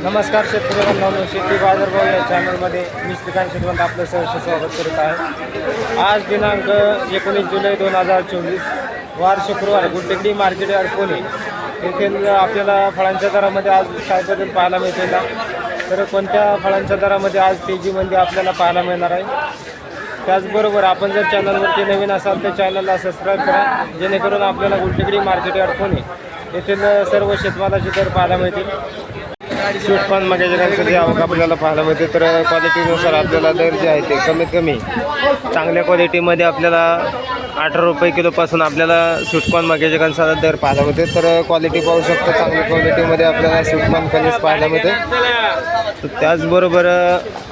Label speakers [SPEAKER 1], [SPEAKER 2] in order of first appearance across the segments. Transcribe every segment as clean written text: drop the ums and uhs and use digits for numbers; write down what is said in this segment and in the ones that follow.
[SPEAKER 1] नमस्कार शेतकरी बांधवांनो, शेती बाजारभाव या चॅनलमध्ये मी श्रीकांत शेटवंत आपलं सहर्ष स्वागत करीत आहे। आज दिनांक 19 जुलै 2024 वार शुक्रवार, गुड्डेगडी मार्केट यार्ड पुणे येथील आपल्याला फळांच्या दरामध्ये आज काय बदल पाहायला मिळतील तर कोणत्या फळांच्या दरामध्ये आज तेजीमध्ये आपल्याला पाहायला मिळणार आहे। त्याचबरोबर आपण जर चॅनलवरती नवीन असाल तर चॅनलला सबस्क्राईब करा, जेणेकरून आपल्याला गुड्डेगडी मार्केट यार्ड पुणे येथील सर्व शेतमालाचे दर पाहायला मिळतील। स्वीटकॉर्न मक्याच्या आवक आपल्याला पाहायला मिळते, तर क्वालिटीनुसार आपल्याला दर जे आहे ते कमीत कमी चांगल्या क्वालिटीमध्ये आपल्याला 18 रुपये किलोपासून आपल्याला स्वीटकॉर्न मक्याच्या कणसाचा दर पाहायला मिळते। तर क्वालिटी पाहू शकतो, चांगल्या क्वालिटीमध्ये आपल्याला स्वीटकॉर्न कणीस पाहायला मिळते। तर त्याचबरोबर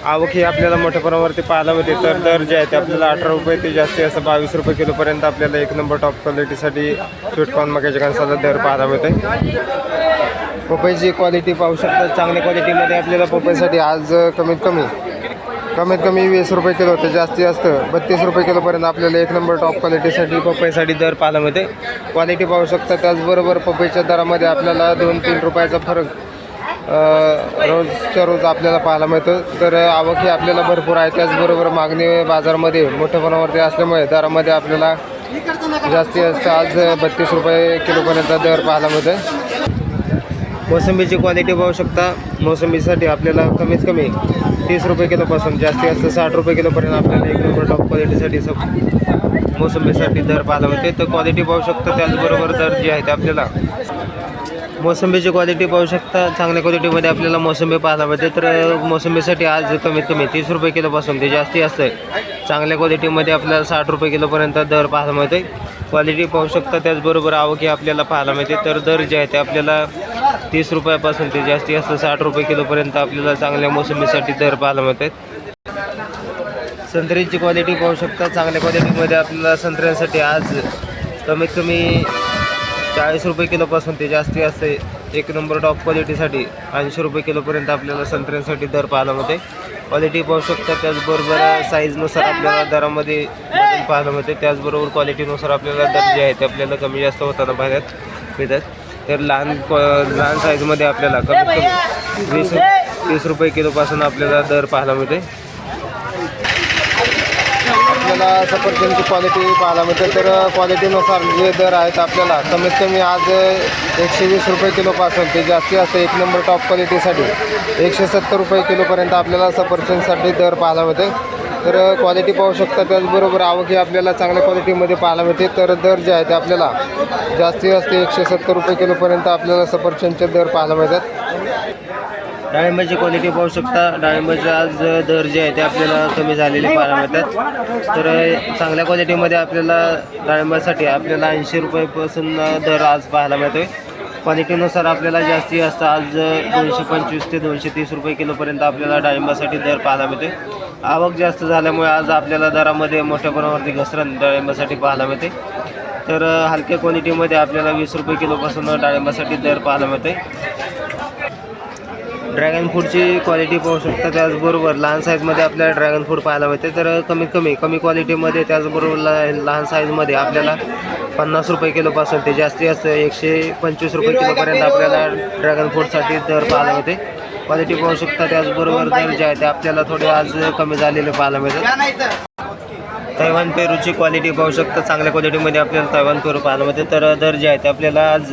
[SPEAKER 1] आवक ही आपल्याला मोठ्या प्रमाणावरती पाहायला मिळते, तर दर जे आहे ते आपल्याला 18 रुपये ते जास्तीत जास्त 22 रुपये किलोपर्यंत आपल्याला एक नंबर टॉप क्वालिटीसाठी स्वीटकॉर्न मक्याच्या कणसाचा दर पाहायला मिळते। पपईची क्वालिटी पाहू शकता, चांगल्या क्वालिटीमध्ये आपल्याला पपईसाठी आज कमीत कमी 20 रुपये किलो ते जास्तीत जास्त 32 रुपये किलोपर्यंत आपल्याला एक नंबर टॉप क्वालिटीसाठी पपईसाठी दर पाहायला मिळते। क्वालिटी पाहू शकता, त्याचबरोबर पपईच्या दरामध्ये आपल्याला 2-3 रुपयाचा फरक रोजच्या रोज आपल्याला पाहायला मिळतं। तर आवक ही आपल्याला भरपूर आहे, त्याचबरोबर मागणी बाजारामध्ये मोठ्या प्रमाणावरती असल्यामुळे दरामध्ये आपल्याला जास्तीत जास्त आज 32 रुपये किलोपर्यंत दर पाहायला मिळते। मोसंबीची क्वालिटी पाहू शकता, मोसंबीसाठी आपल्याला कमीत कमी 30 रुपये किलोपासून जास्तीत जास्त 60 रुपये किलोपर्यंत आपल्याला एक नंबर टॉप क्वालिटीसाठी मोसंबीसाठी दर पाहायला मिळते। तर क्वालिटी पाहू शकता, त्याचबरोबर दर जे आहे ते आपल्याला मोसंबीची क्वालिटी पाहू शकता, चांगल्या क्वालिटीमध्ये आपल्याला मोसंबी पाहायला मिळते। तर मोसंबीसाठी आज कमीत कमी 30 रुपये किलोपासून ते जास्तीत जास्त चांगल्या क्वालिटीमध्ये आपल्याला 60 रुपये किलोपर्यंत दर पाहायला मिळते। क्वालिटी पाहू शकता, त्याचबरोबर आवक ही आपल्याला पाहायला मिळते। तर दर जे आहे ते आपल्याला 30 रुपयापासून ते जास्तीत जास्त 60 रुपये किलोपर्यंत आपल्याला चांगल्या मोसंबीसाठी दर पाहायला मिळते। संत्र्याची क्वालिटी पाहू शकता, चांगल्या क्वालिटीमध्ये आपल्याला संत्र्यांसाठी आज कमीत कमी 40 रुपये किलोपासून ते जास्तीत जास्त एक नंबर टॉप क्वालिटीसाठी 80 रुपये किलोपर्यंत आपल्याला संत्र्यांसाठी दर पाहायला मिळते। क्वालिटी पाहू शकता, त्याचबरोबर साईजनुसार आपल्याला दरामध्ये बदल पाहायला मिळते। त्याचबरोबर क्वालिटीनुसार आपल्याला दर जे आहे ते आपल्याला कमी जास्त होताना पाहण्यात मिळतात। तर लहान साईजमध्ये आपल्याला कमीत कमी 20-30 रुपये किलोपासून आपल्याला दर पाहायला मिळते। आपल्याला सफरचंदची क्वालिटी पाहायला मिळते, तर क्वालिटीनुसार जे दर आहेत आपल्याला कमीत कमी आज 120 रुपये किलोपासून ते जास्तीत जास्त एक नंबर टॉप क्वालिटीसाठी 170 रुपये किलोपर्यंत आपल्याला सफरचंदसाठी दर पाहायला मिळते। तर क्वालिटी पाहू शकता, त्याचबरोबर आवक ही आपल्याला चांगल्या क्वालिटीमध्ये पाहायला मिळते। तर दर जे आहे ते आपल्याला जास्तीत जास्त 170 रुपये किलोपर्यंत आपल्याला सफरचंदचे दर पाहायला मिळतात। डाळिंबाची क्वालिटी पाहू शकता, डाळिंबाचे आज दर जे आहे ते आपल्याला कमी झालेले पाहायला मिळतात। तर चांगल्या क्वालिटीमध्ये आपल्याला डाळिंबासाठी आपल्याला 80 रुपयेपासून दर आज पाहायला मिळतो। क्वालिटीनुसार आपल्याला जास्तीत जास्त आज 225 ते 230 रुपये किलोपर्यंत आपल्याला डाळिंबासाठी दर पाहायला मिळते। आवक जास्त झाल्यामुळे आज आपल्याला दरामध्ये मोठ्या प्रमाणावरती घसरण डाळिंबासाठी पाहायला मिळते। तर हलक्या क्वालिटीमध्ये आपल्याला 20 रुपये किलोपासून डाळिंबासाठी दर पाहायला मिळते। ड्रॅगन फ्रूटची क्वालिटी पाहू शकता, त्याचबरोबर लहान साईजमध्ये आपल्याला ड्रॅगन फ्रूट पाहायला मिळते। तर कमी क्वालिटीमध्ये त्याचबरोबर लहान साईजमध्ये आपल्याला 50 रुपये किलोपासून ते जास्तीत जास्त 125 रुपये किलोपर्यंत आपल्याला ड्रॅगन फ्रूटसाठी दर पाहायला मिळते। क्वालिटी पाहू शकता, त्याचबरोबर दर जे आहे ते आपल्याला थोडे आज कमी झालेले पाहायला मिळतात। तैवान पेरूची क्वालिटी पाहू शकता, चांगल्या क्वालिटीमध्ये आपल्याला तैवान पेरू पाहायला मिळते। तर दर जे आहे ते आपल्याला आज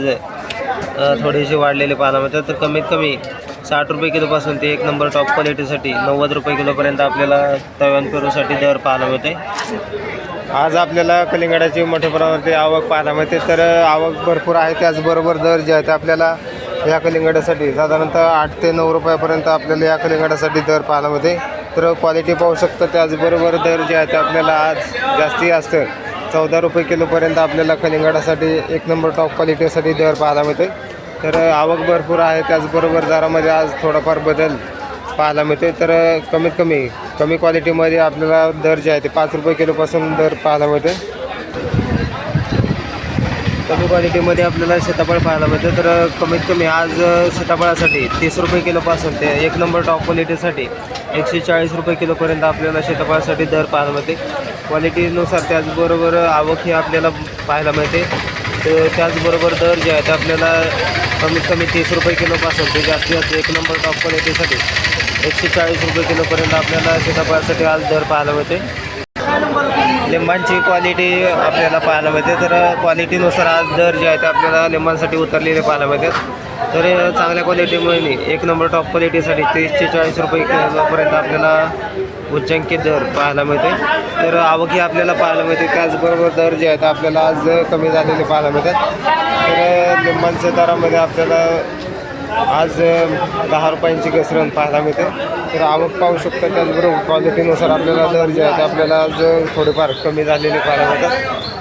[SPEAKER 1] थोडेसे वाढलेले पाहायला मिळतात। तर कमीत कमी 60 रुपये किलोपासून ते एक नंबर टॉप क्वालिटीसाठी 90 रुपये किलोपर्यंत आपल्याला तैवान पेरूसाठी दर पाहायला मिळते। आज आपल्याला कलिंगडाची मोठ्या प्रमाणावरती आवक पाहायला मिळते। तर आवक भरपूर आहे, त्याचबरोबर दर जे आहे ते आपल्याला या कलिंगडासाठी साधारणतः 8 ते 9 रुपयापर्यंत आपल्याला या कलिंगडासाठी दर पाहायला मिळते। तर क्वालिटी पाहू शकता, त्याचबरोबर दर जे आहे ते आपल्याला आज जास्तीत जास्त 14 रुपये किलोपर्यंत आपल्याला कलिंगडासाठी एक नंबर टॉप क्वालिटीसाठी दर पाहायला मिळते। तर आवक भरपूर आहे, त्याचबरोबर दरामध्ये आज थोडाफार बदल पाहायला मिळते। तर कमी क्वालिटीमध्ये आपल्याला दर जे आहे ते 5 रुपये किलोपासून दर पाहायला मिळते। कमी क्वालिटीमध्ये आपल्याला सीताफळ पाहायला मिळते। तर कमीत कमी आज सीताफळासाठी 30 रुपये किलोपासून ते एक नंबर टॉप क्वालिटीसाठी 140 रुपये किलोपर्यंत आपल्याला सीताफळासाठी दर पाहायला मिळते। क्वालिटीनुसार त्याचबरोबर आवक ही आपल्याला पाहायला मिळते। तर त्याचबरोबर दर जे आहे ते आपल्याला कमीत कमी 30 रुपये किलोपासून ते जास्तीत जास्त 1 नंबर टॉप क्वालिटीसाठी 140 रुपये किलोपर्यंत आपल्याला सीताफळासाठी आज दर पाहायला मिळते. लिंबांची क्वालिटी आपल्याला पाहायला मिळते. तर क्वालिटीनुसार आज दर जे आहे ते आपल्याला लिंबांसाठी उतरलेले पाहायला मिळतात. तर चांगल्या क्वालिटीमुळे नाही 1 नंबर टॉप क्वालिटीसाठी 30 ते 40 रुपये किलोपर्यंत आपल्याला उच्चांकित दर पाहायला मिळते. तर आवकी आपल्याला पाहायला मिळते. त्याचबरोबर दर जे आहेत आपल्याला आज कमी झालेले पाहायला मिळतात. तर लिंबांच्या दरामध्ये आपल्याला आज 10 रुपयांची घसरण पाहायला मिळते. तर आवक पाहू शकता. त्याचबरोबर क्वालिटीनुसार आपल्याला दर जे आहेत आपल्याला आज थोडेफार कमी झालेले पाहायला मिळतात.